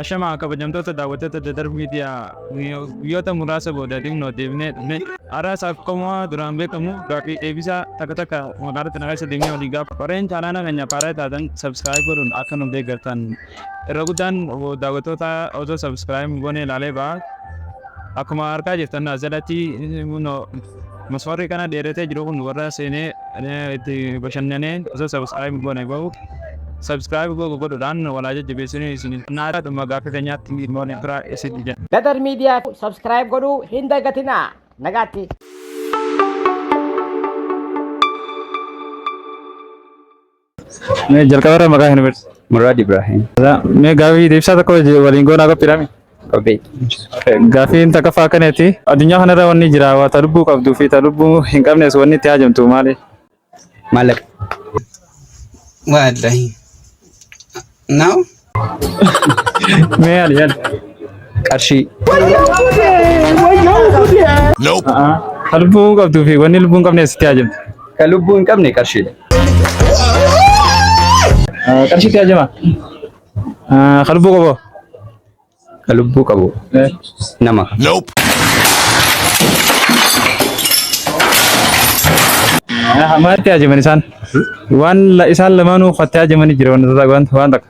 Ashama kabajamtoota daawwattoota Dadar Miidiyaa guyyoota muraasa booda dhimma deebinee haaraa akkuma duraan beekamu gaaffii deebisaa takka takka magaalaa kana keessa deemnee walii gaafa qoreen chaanaala keenya faaraa taatan sabskiraayib godhuun akka nu deeggartan irra guddaan daawwattoota osoo sabskiraayib goone ilaalee ba'a akkuma argaa jirtan asirratti masfarri kana dheeratee jiru kun warra seenee itti bashannanee osoo sabskiraayib goone bahu subscribe godhuudhaan walaa jajjabeessanii isin naara dhuma gaafa keenyaatti ilmoon irraa isin jedha. Dadar Media subscribe godhuu hin dagatinaa nagaatti. Mee jalqabarra maqaa hin barsi. Murad Ibrahim. Mee gaaffii deebisaa tokko waliin goonaa qophiidhaami. Qophii. Gaaffiin takka faa kaneeti addunyaa kanarra wanni jira waa ta lubbuu qabduu fi ta lubbuu hin qabnes wanni itti haajamtu maali? Maallaqa. Wallahi. Now? Mee aliyan. Qarshii. Nope. Ta lubbuu qabduu fi wanni lubbuu hin qabnes itti haajamtu. Ka lubbuu hin qabne qarshiidha. Qarshii itti haajama. Ka lubbuu qabu. Ka lubbuu qabu. Nama. Nope. Maalitti hajaman isaan? Waan isaan lamaanuu uffattee hajamanii jira waan takka.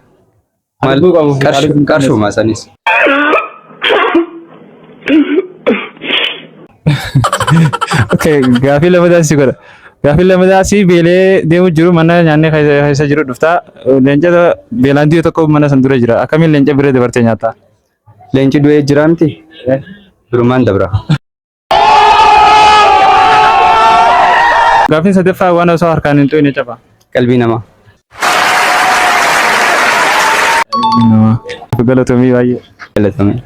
Qarshuma sanis. Okay, gaaffii lamadaas si godha. Gaaffii lamadaas beelee deemu jiru mana nyaanni keessa jiru dhuftaa leenca beelaan diyo tokko mana san dura jira. Akkamiin leenca biree dabartee nyaata? Leenci du'ee jira miti? Durumaan dabra. Gaaffiin sadaffaa waan osoo harkaan hin to'ine caba. Qalbii namaa. Galatamii baay'ee. Galatamii.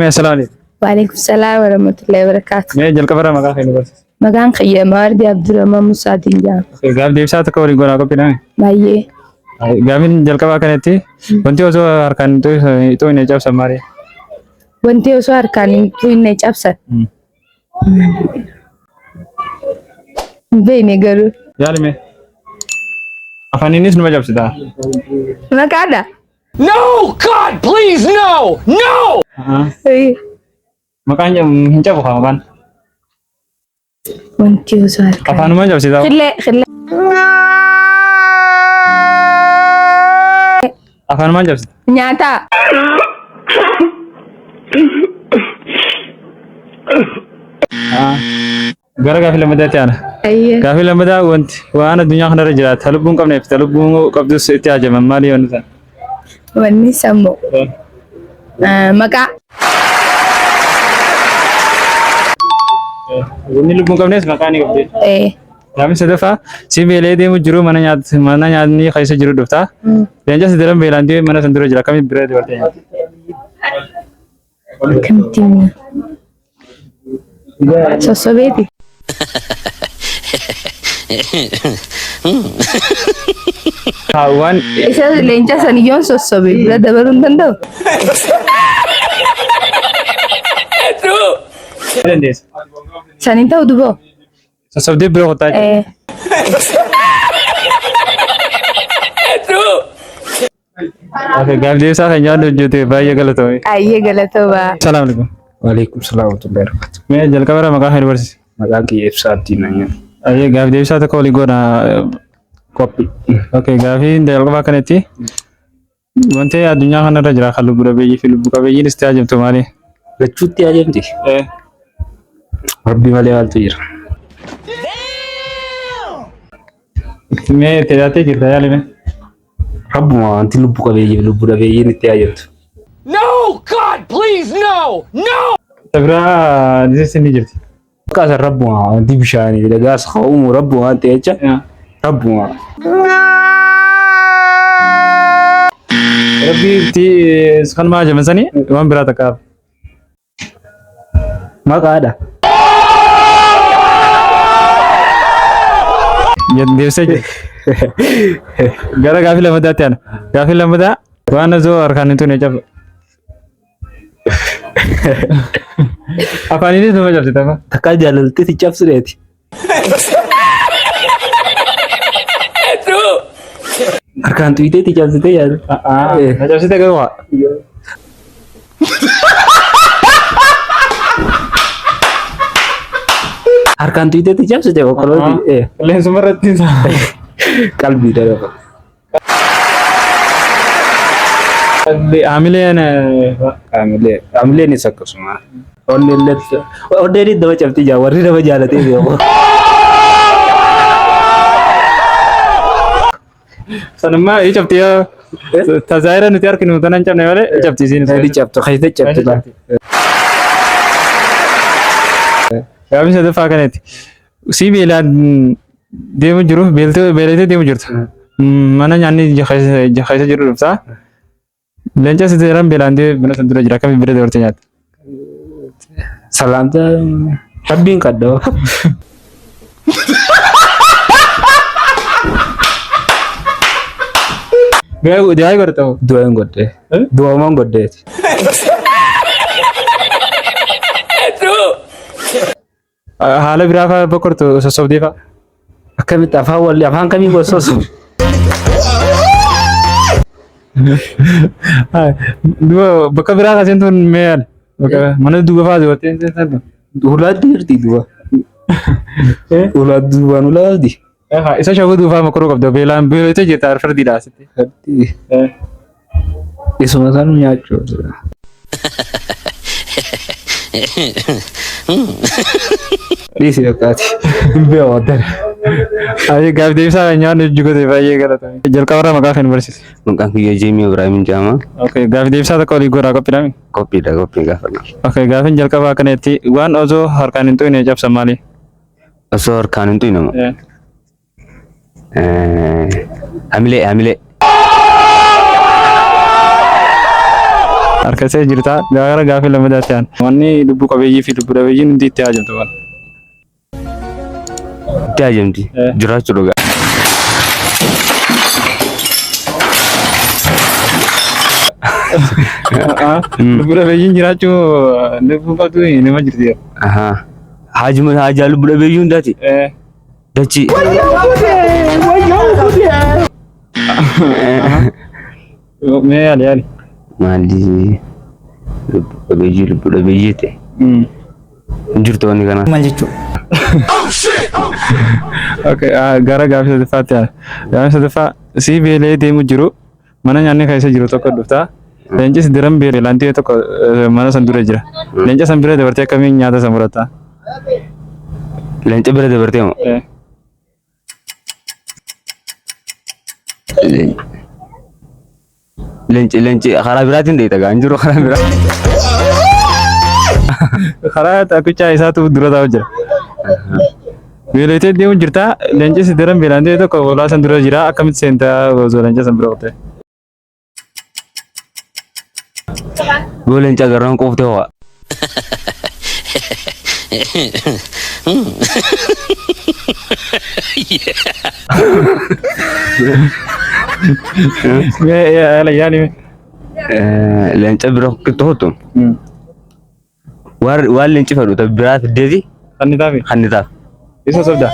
Assalaamu alaikum. Waalaikum salaam warahmatullahi wabarakatuh. Mee jalqabarra maqaa keenya barsiisa. Maqaan kiyya Maardi Abdurrahman Musaatiin jedhama. Gaaf deebisaa tokko waliin goonaa qophiidhaan. Baay'ee. Gaaffiin jalqabaa kanatti wanti osoo harkaan hin to'ine cabsan maali? Wanti osoo harkaan hin to'ine cabsan. Beene garuu. Yaalime. Afaaninis numa cabsita. Maqaadha? No! God, please, no! No! Maqaan hin cabu kaa maqaan. Wanti osoo harkaan. Afaanuma cabsita. Khillee. Afaanuma cabsita. Nyaata. Gara gaaffii lamadaatti aana. Gaaffii lamadaa wanti waan addunyaa kanarra jiraatu ta lubbuun qabneef ta lubbuun qabdus itti hajaman maali wanti sana? Wanni sammuu. Maqaa. Wanni lubbuun qabnes maqaa ni qabdi. Gaaffiin sadaffaa si beelee deemu jiru mana nyaanni keessa jiru dhuftaa. Leenca sidaran beelaan deemu mana san dura jira akkamitti biree dabartee nyaata? Akkamitti sossobeeti. Waan Isa leenca saniyyoon sossobe bira dabaruu hin danda'u. dandeessa. Saniin ta'u duboo. Sossobdee bira qotaa jira. Gaaf deebisaa kan nyaanni hojjete baay'ee galatoomi. Baay'ee galatoomaa. Salaamu alaikum. Waalaikum salaam warahmatullahi wabarakatuh. Mee jalqabarra maqaa hin barsiisi. Maqaan kiyya ibsaatti nanya. Gaaf deebisaa tokko waliin goona. Qophii. Okay, gaaffiin jalqabaa kanatti wanti addunyaa kanarra jira kan lubbu dhabeeyyii fi lubbu qabeeyyiin itti haajamtu maali? Lachuutti haajamti. Rabbi malee maaltu jira? Mee tajaajilee jirta yaalime? Rabbuma wanti lubbu qabeeyyii fi lubbu dhabeeyyiin itti haajamtu. No! God, please, no! No! Tabiraa diseessi ni jirti. Kaasa rabbuma wanti bishaanii dagaas qawumu rabbuma waan ta'e jecha rabbuma. Rabbi itti kan maa jamasanii waan biraa takkaaf. Maqaadha. Deebisee jira. Gara gaaffii lamadaatti aana. Gaaffii lamadaa waan osoo harkaan hin to'ine cafa. Afaaninis nama cabsita fa. Takkaa jaalaltee si cabsireeti. Harkaan tuyiteeti cabsitee yaadu. Na cabsite garuu haa. harkaan tuwiteetti cabsite boqqolloo Qilleensuma irratti qalbii dha. Hamileen isa akkasuma. Onneen nama cabxii jaa warri nama jaalatee beeku. sanummaa ii cabxii tajaajila nuti arginu tanan cabne malee cabxisiin Ni cabtu keessatti cabtu dha. Gaaffii sadaffaa kanatti si beelaan deemu jiru beelatee deemu jirtu mana nyaanni keessa jiru dhuftaa leenca si seeraan beelaan deemu mana san dura jira akkamiin bira dabartee nyaata. Salaamta rabbiin qaddoo. Diyaa godhatamu. Du'a hin godhee. Du'oomaan godheeti. Haala biraa fa'aa boqortu sossobdee fa'aa. Akkamitti afaan kamii gosoos? Bakka biraa kasiin tun meeyyaadha. Mana duuba fa'aa dubartiin seensan. Ulaatti jirti du'a. Ulaatti duubaan ulaatti. Isa shawuu duufaa makoruu qabda beelaan beelotee jirta arfardiidha asitti. Isuma sanuu nyaachuu. Dhiisi fakkaati. Bee waddana. Gaaffii deebisaa nyaanni hojii baay'ee galatame. Jalqabarraa maqaa kan barsiise. Maqaan kiyya Jeemii Ibrahim jedhama. Gaaffii deebisaa tokko olii godhaa qophiidhaami. Qophii gaafadha. Gaaffiin jalqabaa kanatti waan osoo harkaan hin tuqne cabsan maali? Osoo harkaan hin tuqne hamilee. Harkasee jirta gara gaaffii lamadaatti aan. Wanni lubbu qabeeyyii fi lubbu dhabeeyyiin hundi itti haajamtu maal? Itti haajamti jiraachuu dhugaa. Lubbu dhabeeyyiin jiraachuu lubbu qabdu nama jirti. Haajaa lubbu dhabeeyyii hundaati. Dachi. Mee yaali. Maali lubbu dhabeeyyii ta'e. Jirtu wanni kana. Maal jechuudha? Gara gaaffii sadaffaatti yaala. Gaaffii sadaffaa si beelee deemu jiru mana nyaanni keessa jiru tokko dhuftaa. Leencis diran beelaan ta'e tokko mana san dura jira. Leenca san bira dabartee akkamiin nyaata san fudhatta? Leenca bira dabartee moo? Leenci karaa biraatiin dheeta gaan jiru karaa biraa. Karaa takkichaa isaatu dura taa'u jira. Beelatee deemu jirta leencis diran beelaan ta'e tokko olaa san dura jira akkamitti seentaa osoo leenca san bira ooltee? Boo leenca garaan qoftee ho'a. Leenca bira qixxootu. Waan leenci fedhu biraa fiddeeti. Hannitaaf. Isa sobdaa.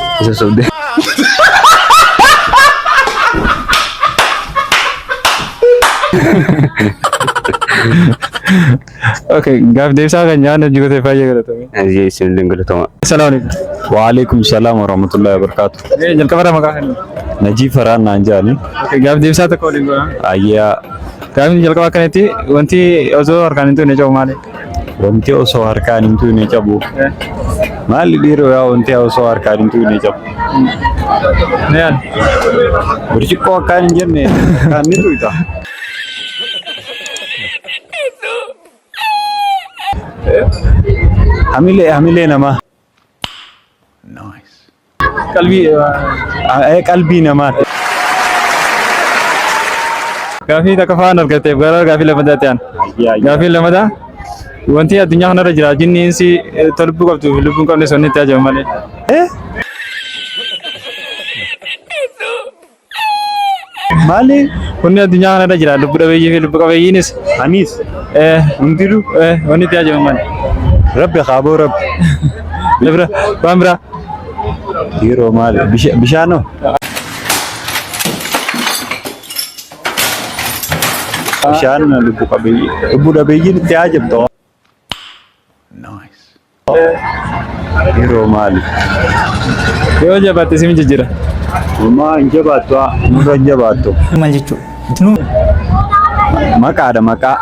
Gaaffii deebisaa kan nyaanni hojii gootee baay'ee galatame. Isin galatama. Assalaamu alaikum. Waalaikum salaam warahmatullahi wabarakatuh. Jalqabarraa maqaa kan Najii Faraan naan jedhani. gaaffii deebisaa tokko waliin godhaa. Ayyaa Gaaffii jalqabaa kanatti wanti osoo harkaan hin tuqne cabu maali? wanti osoo harkaan hin tuqne cabu. Maali dhiiroo yaa wanti osoo harkaan hin tuqne cabu. Niyaan. Burcuqqoo akkaan hin jenne kan ni tuqita. Hamilee namaa. Qalbii namaati. Gaaffii takka fa'aan argatteef gara gaaffii lamadaatti aan. Gaaffii lamadaa wanti addunyaa kanarra jira jinniinsi lubbuu qabdu fi lubbuu hin qabne sonni itti hajamu malee. Maali? Wanni addunyaa kanarra jira lubbuu dhabeeyyii fi lubbuu qabeeyyiinis Anis. hundinuu wanni itti hajamu malee. Rabbi qaaboo rabbi. Bira waan biraa. Dhiiroo maali? Bishaanoo? Bishaan lubbu dhabeeyyiin itti ajabtu. Dhiiroo maali? Yoo jabaatte siif jijjiira. Uumaa hin jabaattu nurra hin jabaattu. Maal jechuudha? Maqaadha maqaa.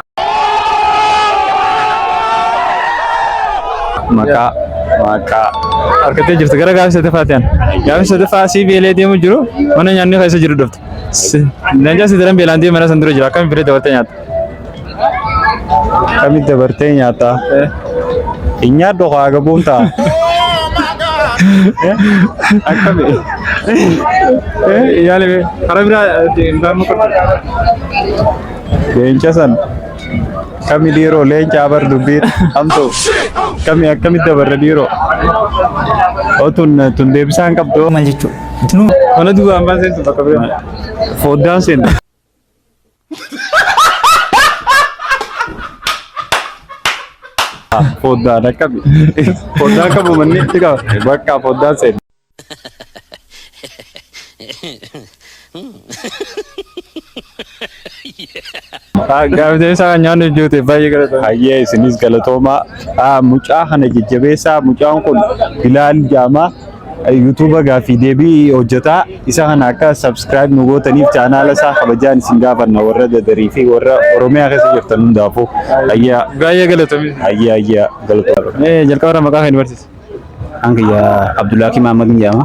Maqaa. Harkattee jirtu gara gaafa sadaffaatiin. Gaafa sadaffaa si beelee deemu jiru mana nyaanni keessa jiru dhufte. Leenca si daran beelaan deemu mana san dura jira akkamiin firee dabartee nyaatta? Kamitti dabartee nyaataa? Hin nyaaddu haa gabuun ta'a. Akkami? Yaali karaa biraa ndaanuu qabda. Leenca san kami dhiiroo leenca abar dubbiin hamtu kami akkamitti dabarra dhiiroo? Otun deebisaan qabdu. Maal jechuudha? Mana duwwaa hambaan seentu bakka biraa. Foddaan seentu. Foddaan akkami? Foddaan qabu manni itti qaba. Bakka foddaan seentu. Gaafa deebisaa nyaanni hojjete baay'ee galatoomaa. Hayyee isinis galatoomaa. Mucaa kana jajjabeessaa. Mucaan kun Bilaal Jaamaa yuutuuba gaaffii deebii hojjetaa. Isa kana akka subscribe nu gootaniif chaanaala isaa kabajaan isin gaafanna warra Dadarii fi warra Oromiyaa keessa jirtan hundaafuu. Hayyaa. Baay'ee galatoomi. Hayyaa galatoomaa. Jalqaba maqaa kan barsiisa. An kiyya Abdullahi Muhammad Njama.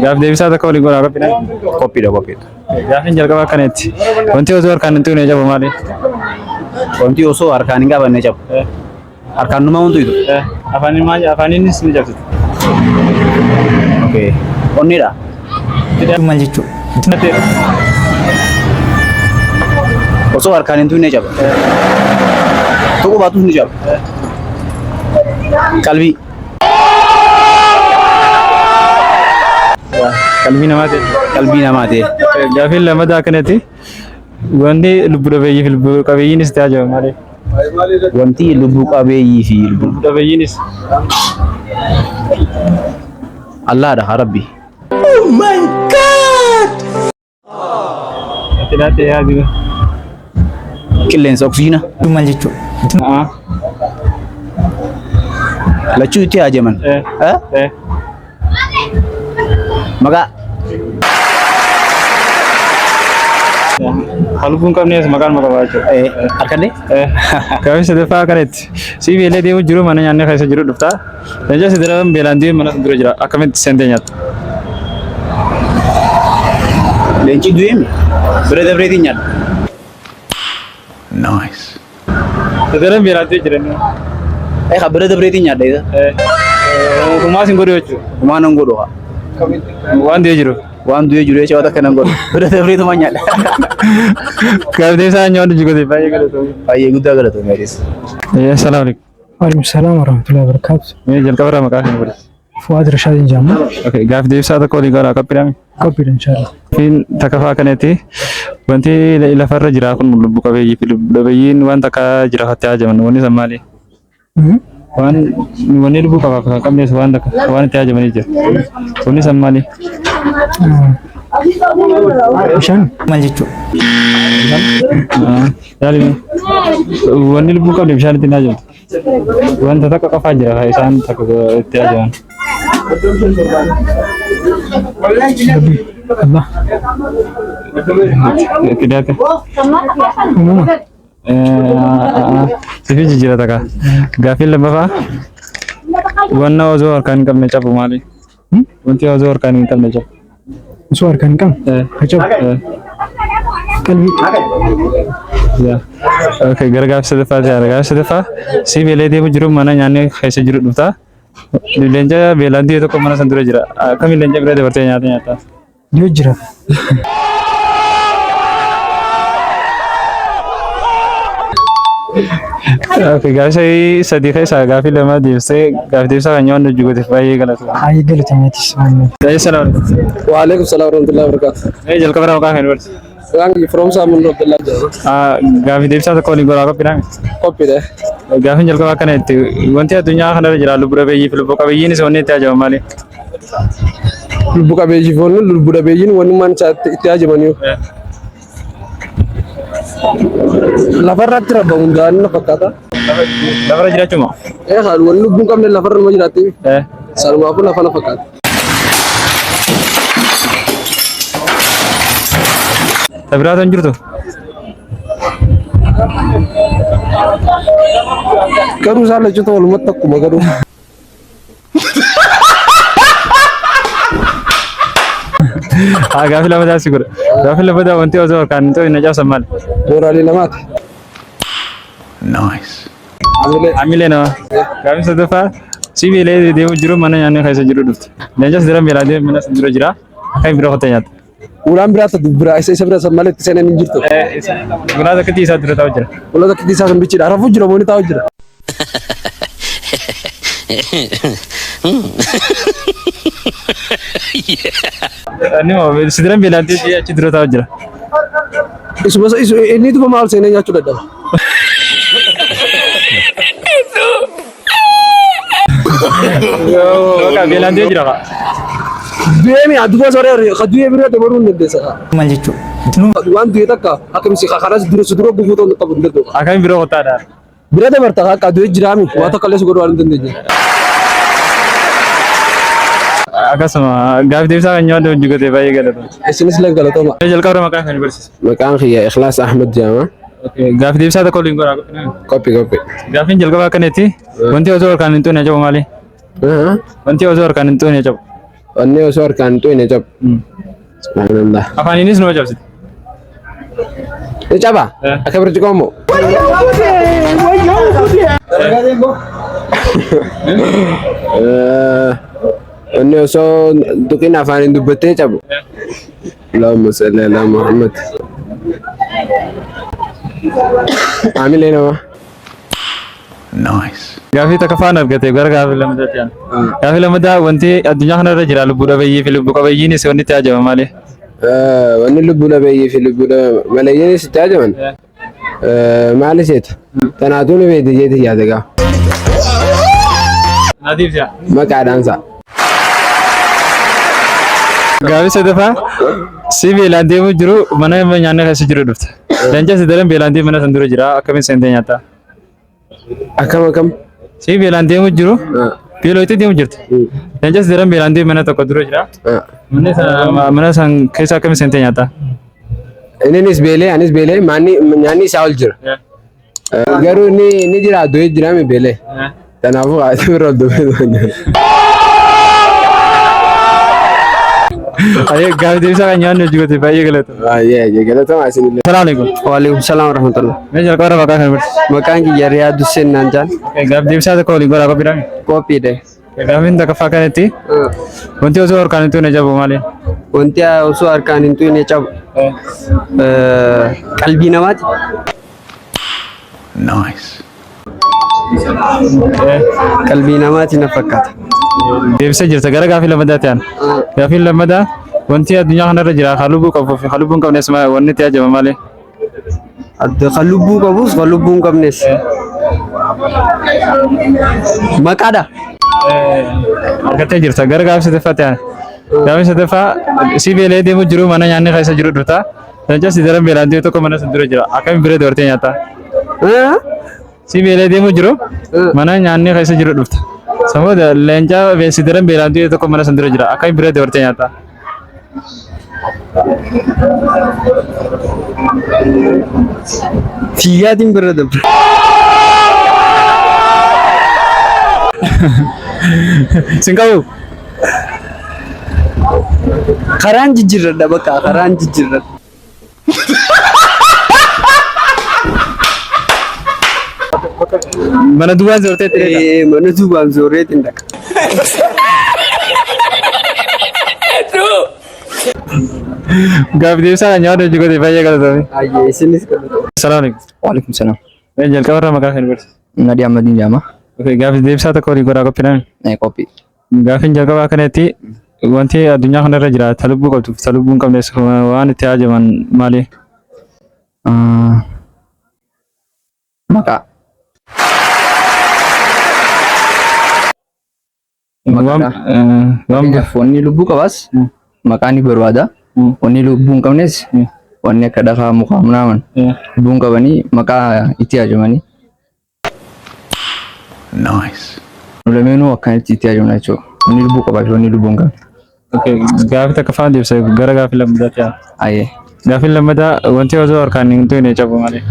Gaafa deebisaa tokko waliin godhaa qophiidha. Qophiidha. Gaaffiin jalqaba akkanatti. Wanti osoo harkaan hin tuqne jabu maali? Wanti osoo harkaan hin qabanne cabu. Harkaan numa wantu itu. Afaaninis ni jabsiti. Oke. Onnidha. Maal jechuudha? Osoo harkaan hin tuqne caba. Tuquu baatus ni caba. Qalbii. Qalbii namaati. Qalbii namaati. Gaaffiin lammataa akkanatti. Wanti lubbu dhabeeyyii fi lubbu qabeeyyiinis ta'aa jira maali? Wanti lubbu qabeeyyii fi lubbu dhabeeyyiinis. Allahadha Rabbi. Ati laatee yaaduu. Qilleensa oksijiina. Maal jechuudha? Lachuu itti haajaman. Maqaa. Halkuun qabnees maqaan maqaa jechuudha. Harkadde? Gaaffii sadaffaa akkanatti. Si beelee deemu jiru mana nyaanni keessa jiru dhuftaa. Leenca si daran beelaan deemu mana dura jira akkamitti seentee nyaatta? Leenci du'eemi. Bira dabreetiin nyaadha. Si daran beelaan deemu jiran. Bira dabreetiin nyaadha isa. Kumaa sin godhu jechuudha. Kumaa nan godhu haa. Waan deemu jiru. Waan du'ee jiru jecha waan akka nan godhu. Bira dabreetuma nyaadha. Gaafa deebisaa nyaanni jigote baay'ee galatoomi. Baay'ee guddaa galatoomi adees. Assalaamu alaikum. Waalaikum salaam warahmatullahi wabarakatuh. Jalqaba irraa maqaa kan barreessa. Fuad Rashad Njama. Gaafa deebisaa tokko waliin godhaa qophiidhaan. Qophiidha inshallah. Fiin takafaa kanatti wanti lafarra jira kun lubbu qabeeyyii fi lubbu dhabeeyyiin waan takka jira fattee hajaman wanni san maali? Wanni lubbu qabaaf kan qabnes waan takka waan itti hajamanii jira. Wanni san maali? Bishaan. Maal jechuudha? Wanni lubbu qabne bishaan ittiin hajamtu. Wanta takka qofaa jira isaan takka itti hajaman. Allah. Tidak. Sifi jijjiira takka. Gaaffiin lammaffaa wanna osoo harkaan hin qabne cabu maali? Wanti osoo harkaan hin qabne cabu. Osoo harkaan hin qabne? Cabu. Qalbii. Okay, gara gaaffii sadaffaa jira. Gaaffii sadaffaa si beelee deemu jiru mana nyaanni keessa jiru dhuftaa. Leenca beelaan ta'e tokko mana san dura jira. Akkamiin leenca bira dabartee nyaata nyaata? Yoo jira. Okay, gaaffii sadii keessaa gaaffii lama deebisee gaaffii deebisaa kan nyaanni hojii gooteef baay'ee galatoomaa. Baay'ee galatoomeetis. Assalamu alaikum. Waalaikum salaam warahmatullahi wabarakatuh. Jalqaba irraa maqaa kan barsiisa. Rangi from Samun Abdullah Jaro. Gaaffii deebisaa tokko waliin godhaa qophiidhaan. Qophiidha. Gaaffiin jalqabaa kanatti wanti addunyaa kanarra jira lubbu dhabeeyyii fi lubbu qabeeyyiinis wanni itti hajaman maali? Lubbu qabeeyyii fi lubbu dhabeeyyiin wanni maan itti hajamaniiru. Lafarratti rabba hundaa'an na fakkaata. Lafarra jiraachuu moo? Kan wanni lubbuun qabne lafarra nama jiraatti. Eh. Salumaafuu lafa na fakkaata. Tabiraatu hin jirtu? Garuu isaan lachuu walumatti akkuma garuu. Gaaffii lama taasisi godha. Gaaffii lama wanti osoo kan ta'u hin ajaa'iban maali? Mooraalii lamaati. Amilee nama. Gaaffii sadaffaa sibiilee deemu jiru mana nyaanni keessa jiru dhufti. Leencas diran beelaa deemu mana dura jira. Kan bira hotta nyaata. Ulaan biraata bira isa bira malee itti seenan hin jirtu. Gulaata akkatti isaa dura taa'u jira. Ulaan akkatti isaa kan bichidha. Rafuu jira mooni taa'u jira. Ani moo sidiran beelaa deemu achi dura taa'u jira. Inni tuba maal seenee nyaachuu dadhaba. Yoo beelaa deemu jira kaa. Deemi aduuba sooree kaduyee biraa dabaluu hin dandeessa. Maal jechuudha? Waan du'e takka akkamisi kanas dura gufuu ta'uu qabu hin danda'u. Akkami bira hottaadha. Bira dabarta akka du'e jiraami waa takka illee godhuu hin dandeenye. Akkasuma gaaffii deebisaa kan nyaata hojii godhee baay'ee galatama. Isinis illee galatama. Jalqaba maqaan kan barsiisa. Maqaan kiyya Ikhlaas Ahmed jedhama. Gaaffii deebisaa tokko waliin godhaa. Qophii. Gaaffiin jalqabaa akkanatti wanti osoo harkaan hin tuune ajaa'u maali? Wanti osoo harkaan hin tuune ajaa'u. Wanni osoo harkaan hin tuune ajaa'u. Subhanallah. Afaaninis nama cabsite. Ni caba? Akka birciqoo moo? Wanni osoo tuqin afaaniin dubbattee cabu. Allahumma salli ala Muhammad. Amilee nama. Gaaffii takka faan argate gara gaaffii lamadaatti aan. Gaaffii lamadaa wanti addunyaa kanarra jira lubbuu dhabeeyyii fi lubbuu qabeeyyiinis wanti itti ajajama maali? Wanni lubbuu dhabeeyyii fi lubbuu maleeyyiinis itti ajajaman. Maali seeta? Tanaatu ni beekte jeeti yaada gaa. Naatiif si'a. Maqaadhaansa. Gaaffii sadaffaa si beelaan deemu jiru mana nyaanni keessa jiru dhufte. Leenca si daran beelaan deemu mana san dura jira akkamiin seentee nyaata? Akkam. Si beelaan deemu jiru beelootti deemu jirti. Leenca si daran beelaan deemu mana tokko dura jira. Mana san keessa akkamiin seentee nyaata? Innis beelee anis beelee nyaanni isaa ol jira. Garuu inni jira du'ee jira mi beelee. Kanaafuu haati bira ol du'ee. Ayo gaaffii deebisaa kan nyaanni hojii godhee baay'ee galatama. Baay'ee galatama isinillee. Salaamu alaikum. Waalaikum salaam wa rahmatullah. Mee jalqaba maqaa kan barsiisa. Maqaan kiyya Riyaad Hussein naan jaan. Gaaffii deebisaa tokko waliin godhaa qophiidhaan. Qophiidhe. Gaaffiin takka kanatti wanti osoo harkaan hin tuune cabu maali? Wanti osoo harkaan hin tuune cabu. Qalbii namaati. Qalbii namaati na fakkaata. Deebisee jirta gara gaaffii lamadaatti aan. Gaaffiin lamadaa wanti addunyaa kanarra jira kan lubbuu qabu fi kan lubbuu hin qabnes wanni itti ajajama maali? Kan lubbuu qabus kan lubbuu hin qabnes. Maqaadha. Argattee jirta gara gaaffii sadaffaatti aan. Gaaffii sadaffaa si beelee deemu jiru mana nyaanni keessa jiru dhufta. Leenca si daran beelaan deemu tokko mana san dura jira. Akkamiin bira dabartee nyaata? Si beelee deemu jiru mana nyaanni keessa jiru dhufta. Samoota leenca si daran beelaan deemu tokko mana san dura jira. Akkamiin bira dabartee nyaata? Fiigaatiin bira dabra. Sin qabu? Karaan jijjiirradha bakka karaan jijjiirradha. Mana duwwaan zoorteetti dheedha. Mana duwwaan zoorteetti hin dhaqa. Gaaffii deebisaa kan nyaata hojii godhee baay'ee galatame. Ayyee isinis galatama. Salaamu alaikum. Waalaikum salaam. Mee jalqaba irraa maqaa kan barsiisa. Nadii Ahmadiin jedhama. Gaaffii deebisaa tokko waliin godhaa qophiidhaan. Qophii. Gaaffiin jalqabaa kanatti wanti addunyaa kanarra jira ta lubbuu qabduuf ta lubbuu hin qabnes waan itti ajajaman maali? Maqaa. Wanni lubbuu qabas maqaan ni barbaada. Wanni lubbuu hin qabnes wanni akka dhagaa mukaa naaman lubbuun qabanii maqaa itti ajajamanii. Lameenuu akkanitti itti ajaa'u jechuudha. Inni lubbuu qaba fi inni lubbuu hin qabu. Okay, gaafi takka faan deebisee gara gaafi lammataa yaa. Ayyee. Gaafi lammataa wanti osoo harkaan hin tuqne cabu malee.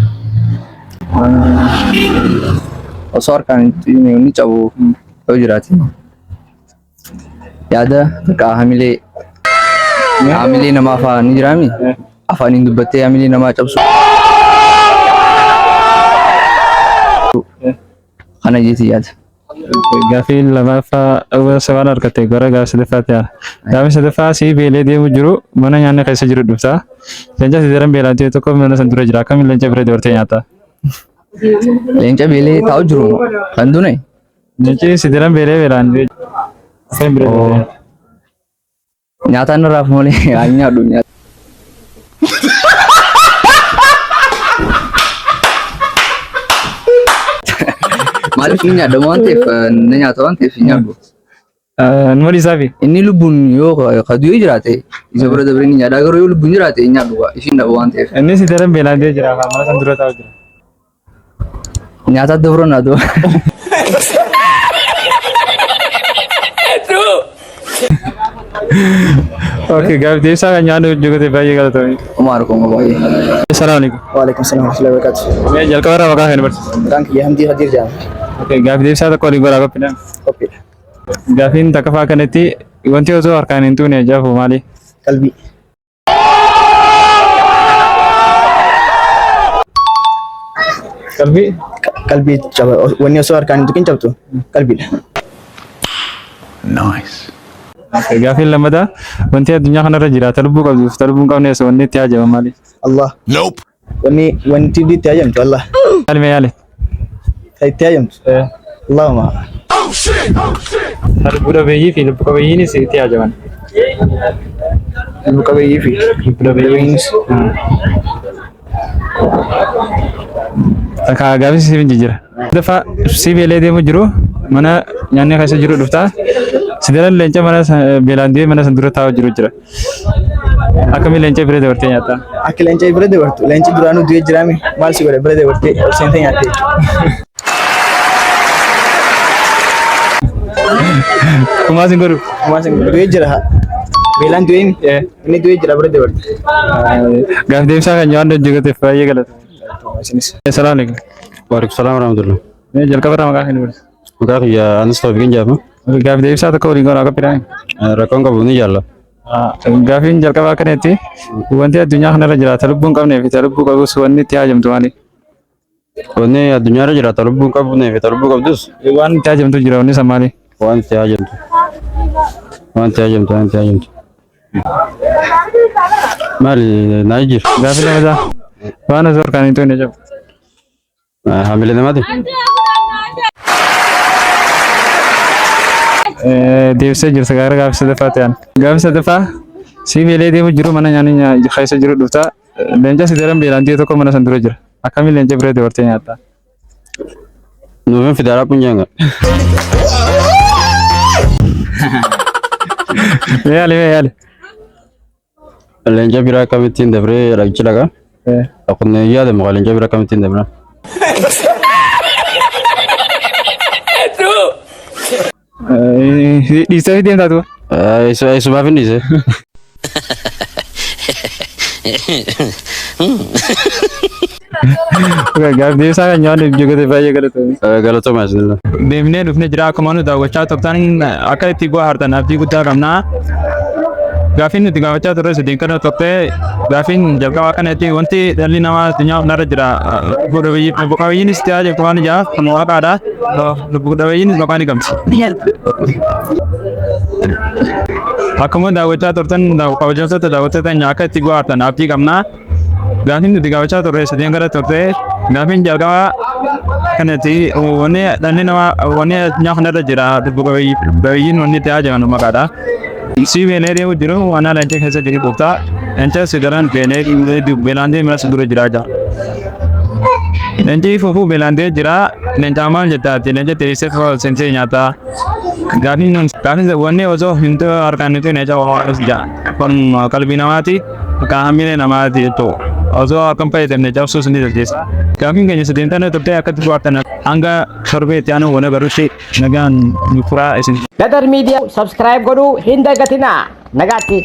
Osoo harkaan inni cabu yoo jiraate. Yaada hamilee namaa afaan ni jiraami. Afaaniin dubbattee hamilee namaa cabsu. Kana jeeti yaada. Gaafi lamaffaa sabaan harkattee gara gaafi sadaffaatti yaa. Gaafi sadaffaa si beelee deemu jiru mana nyaanni keessa jiru dhuftaa. Leenca si daran beelaantee tokko mana san dura jira. Akkamiin leenca bira dabartee nyaata? Leenca beelee taa'u jiru kan dune. Leenci si daran beelee beelaan akkamiin bira dabartee? Nyaataan irraaf malee haa nyaadhu nyaata. Maaliif ni nyaadhamu waan ta'eef ni nyaata waan ta'eef nyaadhu. Numa dhiisaafi? Inni lubbuun yoo kaduu jiraate isa bira dabree ni nyaadha garuu yoo lubbuun jiraate hin nyaadhu ishiin dhabu waan ta'eef. Inni si daran beelaantee jira mana san dura taa'u jira. Nyaata dabroon haa ta'u. Okay, gaafi deebisaa kan nyaanni hojii gootee baay'ee galatoomi. Umar koo baay'ee. Assalamu alaikum. Waalaikumsalam warahmatullahi wabarakatuh. Mee jalqaba irraa maqaa kan barsiisu. Maqaan kiyya Hamdii Hadir jedhama. Okay, gaafi deebisaa tokko waliin godhaa qophiidhaan. Qophiidha. Gaafiin takka fa'aa kanatti wanti osoo harkaan hin tuqne jaafu maali? Qalbii. Qalbii? Qalbii caba. Wanni osoo harkaan hin tuqin cabtu qalbiidha. Okay, gaafiin lammataa wanti addunyaa kanarra jiraata lubbuu qabduuf lubbuu hin qabne osoo wanni itti haajaman maali? Allah. Wanti itti ajamtu Allah. Yaali mee yaali? Kan itti ajamtu. Allahumma. Lubbu dhabeeyyii fi lubbu qabeeyyiinis itti haajaman. Lubbu qabeeyyii fi Lubbu dhabeeyyiinis. Takka gaafii siif jijjiira. Dafa si beelee deemu jiru mana nyaanni keessa jiru dhuftaa. Sidaran leenca mana beelaan deemee mana san dura taa'u jiru jira. Akkamiin leenca bira dabartee nyaata? akka leenca bira dabartu. Leenci duraanuu du'ee jiraami maal si godhe bira dabartee ol seentee nyaatte jechuudha. Kumaas hin godhu. Kumaas hin godhu. Du'ee jira. Beelaan du'ee inni du'ee jira bira dabarte. Gaaf deebisaa kan nyaanni hojii gooteef baay'ee galatoomi. Assalamu alaikum. Waalaikumsalam warahmatullahi. Mee jalqaba irraa maqaa kan barsiisu. Maqaa kiyya anis Tawfiiqin jedhama. Gaaf deebisaa tokko waliin godhaa qophiidhaan. Rakkoon qabu ni jaalla. Gaafiin jalqabaa kanatti wanti addunyaa kanarra jiraata lubbuu hin qabnee fi lubbuu qabus wanni itti haajamtu maali? Wanni addunyaarra jiraata lubbuu hin qabnee fi lubbuu qabdus Waan itti haajamtu jira wanni san maali? waan itti haajamtu. Waan itti haajamtu. Maali naa jijjiiru? Gaafii lamataa waan osoo harkaan hin tuqne cabu. Hamilee namaati? Deebisee jirta gara gaafii sadaffaa ta'an. Gaafii sadaffaa si beelee deemu jiru mana nyaanni keessa jiru dhuftaa. Leenca si daran beelaan ta'e tokko mana san dura jira. Akkamiin leenca bira dabartee nyaatta? Nuufin fidaaraa kunyaanga. Mee yaali. Leenca biraa akkamittiin dabree dhaqchi dhaqa? Akkuma yaada muka leenca biraa akkamittiin dabra? Dhiistee fi deemtaa tuba? Isumaaf hin dhiise. Gaaf deebisaa kan nyaanni hojii gooteef baay'ee galatoomi. Galatooma isinillee. Deemnee dhufnee jira akkuma nu daawwachaa turtan akka itti bohaartan abdii guddaa qabna. Gaafiin nuti gaafachaa turre sadeen kana tokkee gaafiin jalqabaa kanatti wanti dhalli namaa addunyaa kanarra jira. Lubbu qabeeyyiinis itti haajamtu waan ijaaf kan waaqaadha. Lubbu qabeeyyiinis maqaa ni qabdi. Akkuma daawwachaa turtan kabajamtoota daawwattoota akka itti bohaartan abdii qabna. Gaafiin nuti gaafachaa turre sadeen kana turte gaafiin jalqabaa kanatti wanni dhalli namaa wanni addunyaa kanarra jira. Lubbu qabeeyyiin wanni itti haajaman maqaadha. Si beelee deemu jiru waan leenca keessa jiru dhuftaa. Leenca sigaran beelaan deemu as dura jira jaa. Leenci fufuu beelaan deemu jira. Leenca maal jettaati? Leenca teessee seentee nyaata. Gaafiin wanni osoo hin harkaan nuti leenca waan jaa. Kun qalbii namaati. Kan hamilee namaati jechuudha. osoo akkam fayyadamne cabsuus ni dandeessa. Gaafiin keenya sadeemtaan turtee akka tufaatan hanga torbee itti aanu wal agarrutti nagaan nu furaa isin. Dadar Media subscribe godhuu hin dagatinaa. Nagaatti.